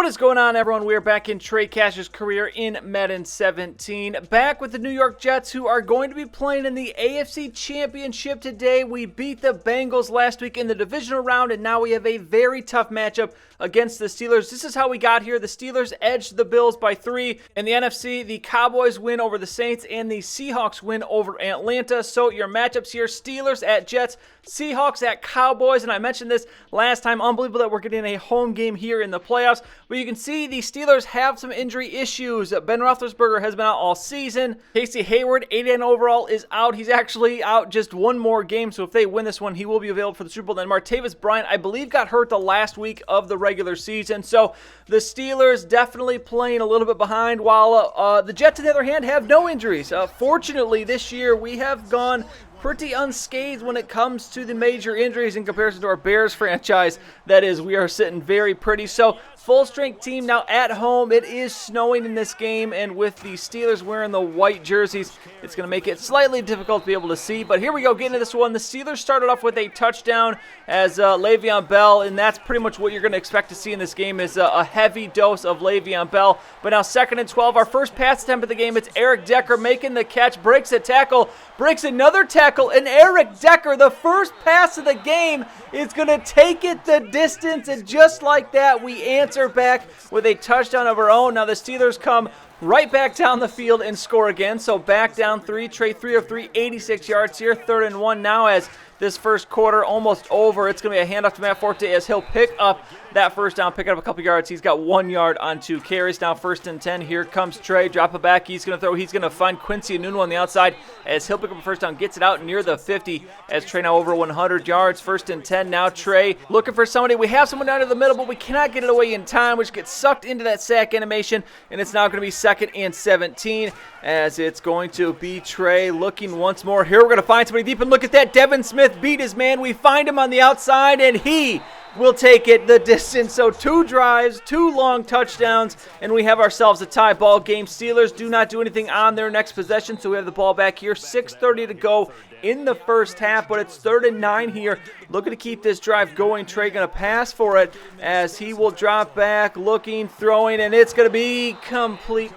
What is going on, everyone? We are back in Trey Cash's career in Madden 17. Back with the New York Jets, who are going to be playing in the AFC Championship today. We beat the Bengals last week in the divisional round, and now we have a very tough matchup against the Steelers. This is how we got here. The Steelers edged the Bills by 3. In the NFC, the Cowboys win over the Saints, and the Seahawks win over Atlanta. So your matchups here, Steelers at Jets, Seahawks at Cowboys, and I mentioned this last time. Unbelievable that we're getting a home game here in the playoffs. But you can see the Steelers have some injury issues. Ben Roethlisberger has been out all season. Casey Hayward, 8-8 overall, is out. He's actually out just one more game, so if they win this one, he will be available for the Super Bowl. Then Martavis Bryant, I believe, got hurt the last week of the regular season. So the Steelers definitely playing a little bit behind, while the Jets, on the other hand, have no injuries. Fortunately, this year we have gone pretty unscathed when it comes to the major injuries in comparison to our Bears franchise. That is, we are sitting very pretty. So full-strength team now at home. It is snowing in this game, and with the Steelers wearing the white jerseys, it's going to make it slightly difficult to be able to see. But here we go, getting into this one. The Steelers started off with a touchdown as Le'Veon Bell, and that's pretty much what you're going to expect to see in this game, is a heavy dose of Le'Veon Bell. But now 2nd and 12, our first pass attempt of the game. It's Eric Decker making the catch, breaks a tackle, breaks another tackle, and Eric Decker, the first pass of the game, is going to take it the distance, and just like that, we answer back with a touchdown of our own. Now the Steelers come right back down the field and score again, so back down 3. Trey 3 of 3, 86 yards here, 3rd and 1 now as this first quarter almost over. It's going to be a handoff to Matt Forte as he'll pick up that first down, pick up a couple yards. He's got 1 yard on 2 carries. Now 1st and 10. Here comes Trey. Drop it back. He's going to throw. He's going to find Quincy Enunwa on the outside as he'll pick up a first down. Gets it out near the 50 as Trey now over 100 yards. 1st and 10. Now Trey looking for somebody. We have someone down to the middle, but we cannot get it away in time, which gets sucked into that sack animation, and it's now going to be 2nd and 17 as it's going to be Trey looking once more. Here we're going to find somebody deep, and look at that. Devin Smith beat his man. We find him on the outside, and he will take it the distance. So 2 drives, 2 long touchdowns, and we have ourselves a tie ball game. Steelers do not do anything on their next possession, so we have the ball back here. 6:30 to go in the first half, but it's 3rd and 9 here. Looking to keep this drive going. Trey going to pass for it as he will drop back, looking, throwing, and it's going to be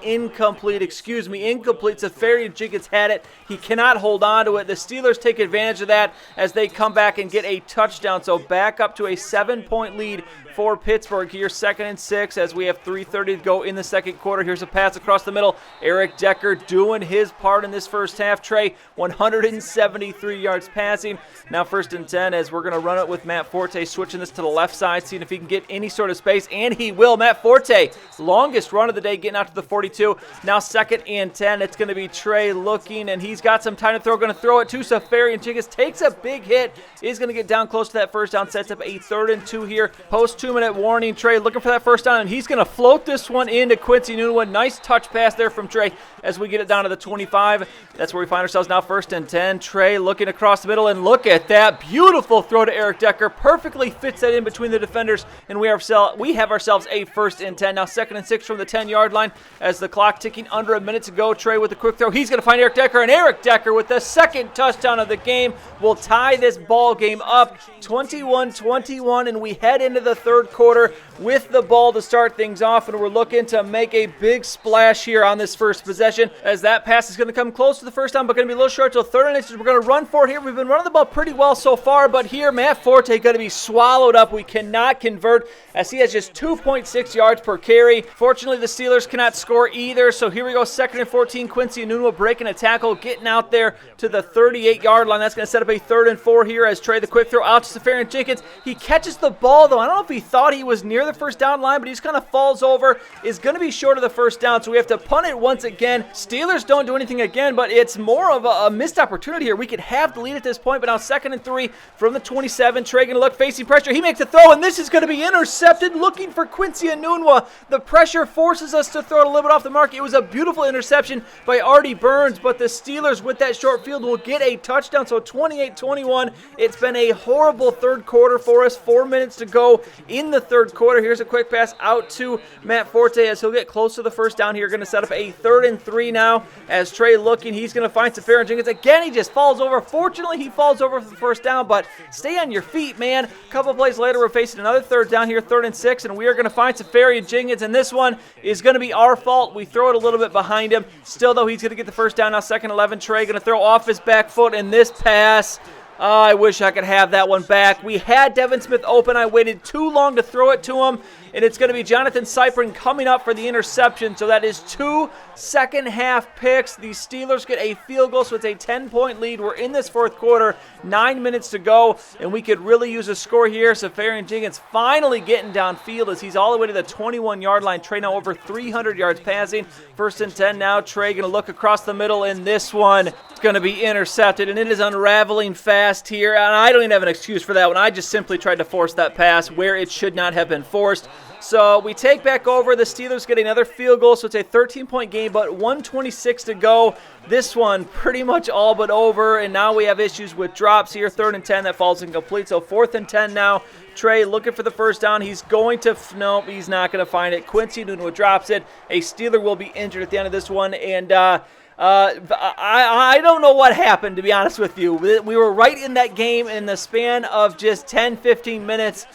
incomplete. Safarian Jenkins had it. He cannot hold on to it. The Steelers take advantage of that as they come back and get a touchdown. So back up to a 7-point lead for Pittsburgh here. 2nd and 6 as we have 3:30 to go in the second quarter. Here's a pass across the middle. Eric Decker doing his part in this first half. Trey, 173 yards passing. Now 1st and 10 as we're going to run it with Matt Forte, switching this to the left side, seeing if he can get any sort of space, and he will. Matt Forte, longest run of the day, getting out to the 42. Now 2nd and 10. It's going to be Trey looking, and he's got some time to throw. Going to throw it to Safarian Jenkins. Takes a big hit. Is going to get down close to that first down. Sets up a 3rd and 2 here. Post 2-minute warning. Trey looking for that first down, and he's going to float this one into Quincy Enunwa. Nice touch pass there from Trey as we get it down to the 25. That's where we find ourselves now. 1st and 10. Trey looking across the middle, and look at that beautiful throw to Eric Decker. Perfectly fits that in between the defenders, and we have ourselves a 1st and 10. Now 2nd and 6 from the 10-yard line as the clock ticking under a minute to go. Trey with a quick throw. He's going to find Eric Decker, and Eric Decker with the second touchdown of the game will tie this ball game up 21-21, and we head into the third quarter with the ball to start things off, and we're looking to make a big splash here on this first possession as that pass is going to come close to the first down, but going to be a little short. So 3rd and inches, we're going to run for it here. We've been running the ball pretty well so far, but here Matt Forte going to be swallowed up. We cannot convert as he has just 2.6 yards per carry. Fortunately, the Steelers cannot score either, so here we go. 2nd and 14. Quincy Enunwa breaking a tackle, getting out there to the 38-yard line. That's going to set up a 3rd and 4 here as Trey, the quick throw out to Safarian Jenkins. He catches the ball, though. I don't know if he thought he was near the first down line, but he just kind of falls over. Is going to be short of the first down, so we have to punt it once again. Steelers don't do anything again, but it's more of a missed opportunity here. We could have the lead at this point, but now 2nd and 3 from the 27. Trey going to look, facing pressure. He makes a throw, and this is going to be intercepted. Looking for Quincy Enunwa. The pressure forces us to throw it a little bit off the mark. It was a beautiful interception by Artie Burns, but the Steelers with that short field will get a touchdown, so 28-21. It's been a horrible third quarter for us. 4 minutes to go in the third quarter. Here's a quick pass out to Matt Forte as he'll get close to the first down here. Going to set up a 3rd and 3 now as Trey looking. He's going to find Safarian Jenkins. Again, he just falls falls over. Fortunately, he falls over for the first down, but stay on your feet, man. A couple plays later, we're facing another third down here, 3rd and 6, and we are going to find Safarian Jenkins, and this one is going to be our fault. We throw it a little bit behind him. Still, though, he's going to get the first down now, 2nd 11. Trey going to throw off his back foot, and this pass, oh, I wish I could have that one back. We had Devin Smith open. I waited too long to throw it to him, and it's going to be Jonathan Cyprin coming up for the interception. So that is 2 second-half picks. The Steelers get a field goal, so it's a 10-point lead. We're in this 4th quarter, 9 minutes to go, and we could really use a score here. Safarian Jenkins finally getting downfield as he's all the way to the 21-yard line. Trey now over 300 yards passing. 1st and 10 now. Trey going to look across the middle, and this one is going to be intercepted, and it is unraveling fast here, and I don't even have an excuse for that one. I just simply tried to force that pass where it should not have been forced. So we take back over. The Steelers get another field goal, so it's a 13-point game, but 1:26 to go. This one pretty much all but over, and now we have issues with drops here. 3rd and 10, that falls incomplete. So 4th and 10 now. Trey looking for the first down. He's going to, nope, he's not going to find it. Quincy Nunua drops it. A Steeler will be injured at the end of this one, and I don't know what happened, to be honest with you. We were right in that game in the span of just 10, 15 minutes.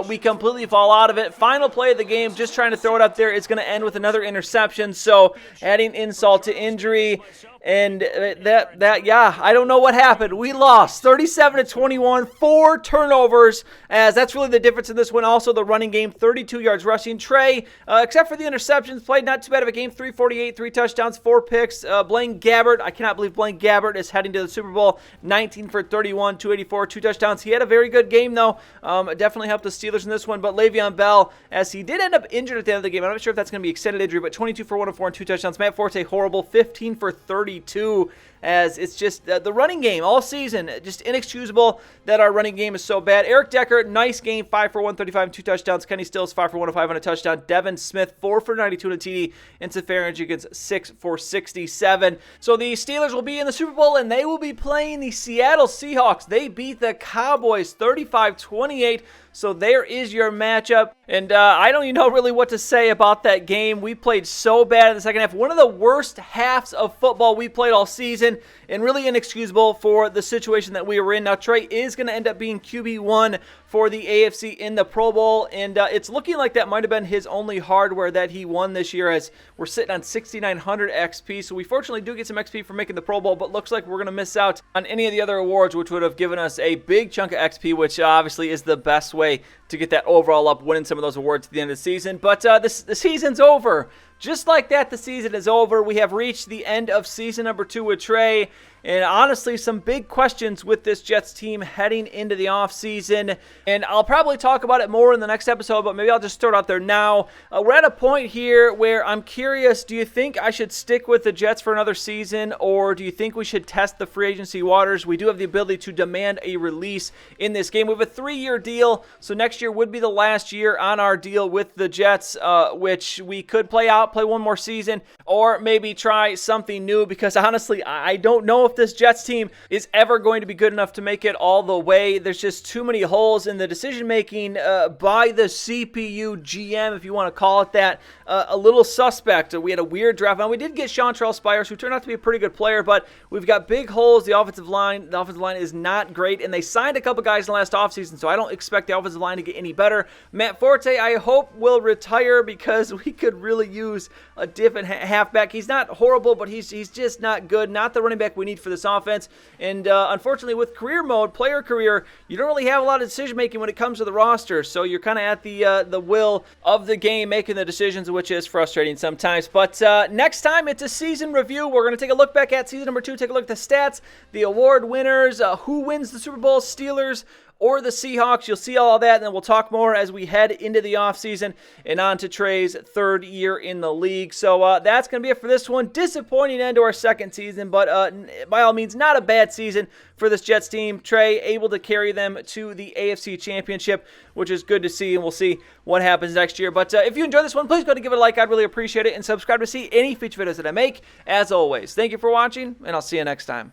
We completely fall out of it. Final play of the game, just trying to throw it up there. It's going to end with another interception. So adding insult to injury. And yeah, I don't know what happened. We lost 37-21, 4 turnovers, as that's really the difference in this one. Also, the running game, 32 yards rushing. Trey, except for the interceptions, played not too bad of a game. 348, 3 touchdowns, 4 picks. Blaine Gabbert, I cannot believe Blaine Gabbert is heading to the Super Bowl. 19 for 31, 284, 2 touchdowns. He had a very good game, though. Definitely helped the Steelers in this one. But Le'Veon Bell, as he did end up injured at the end of the game. I'm not sure if that's going to be extended injury, but 22 for 104 and 2 touchdowns. Matt Forte, horrible. 15 for 32, as it's just the running game all season, just inexcusable that our running game is so bad. Eric Decker, nice game, 5 for 135 and 2 touchdowns. Kenny Stills, 5 for 105 on a touchdown. Devin Smith, 4 for 92 and a TD. And Safarian Jenkins, 6 for 67. So the Steelers will be in the Super Bowl, and they will be playing the Seattle Seahawks. They beat the Cowboys 35-28. So there is your matchup, and I don't even know really what to say about that game. We played so bad in the second half. One of the worst halves of football we played all season, and really inexcusable for the situation that we were in. Now, Trey is going to end up being QB1 for the AFC in the Pro Bowl, and it's looking like that might have been his only hardware that he won this year, as we're sitting on 6,900 XP. So we fortunately do get some XP for making the Pro Bowl, but looks like we're going to miss out on any of the other awards, which would have given us a big chunk of XP, which obviously is the best way to get that overall up, winning some of those awards at the end of the season. But the season's over. Just like that, the season is over. We have reached the end of season number 2 with Trey. And honestly, some big questions with this Jets team heading into the offseason. And I'll probably talk about it more in the next episode, but maybe I'll just start out there now. We're at a point here where I'm curious, do you think I should stick with the Jets for another season, or do you think we should test the free agency waters? We do have the ability to demand a release in this game. We have a 3-year deal, so next year would be the last year on our deal with the Jets, which we could play one more season, or maybe try something new, because honestly, I don't know if this Jets team is ever going to be good enough to make it all the way. There's just too many holes in the decision-making by the CPU GM, if you want to call it that. A little suspect. We had a weird draft. Now, we did get Chantrell Spires, who turned out to be a pretty good player, but we've got big holes. The offensive line is not great, and they signed a couple guys in the last offseason, so I don't expect the offensive line to get any better. Matt Forte, I hope, will retire, because we could really use a different halfback. He's not horrible, but he's just not good. Not the running back we need for this offense. And unfortunately, with career mode, player career, you don't really have a lot of decision making when it comes to the roster. So you're kind of at the will of the game, making the decisions, which is frustrating sometimes. But next time, it's a season review. We're going to take a look back at season number 2, take a look at the stats, the award winners, who wins the Super Bowl, Steelers or the Seahawks. You'll see all that, and then we'll talk more as we head into the offseason and on to Trey's 3rd year in the league. So that's going to be it for this one. Disappointing end to our 2nd season, but by all means, not a bad season for this Jets team. Trey able to carry them to the AFC Championship, which is good to see, and we'll see what happens next year. But if you enjoyed this one, please go ahead and give it a like. I'd really appreciate it, and subscribe to see any feature videos that I make. As always, thank you for watching, and I'll see you next time.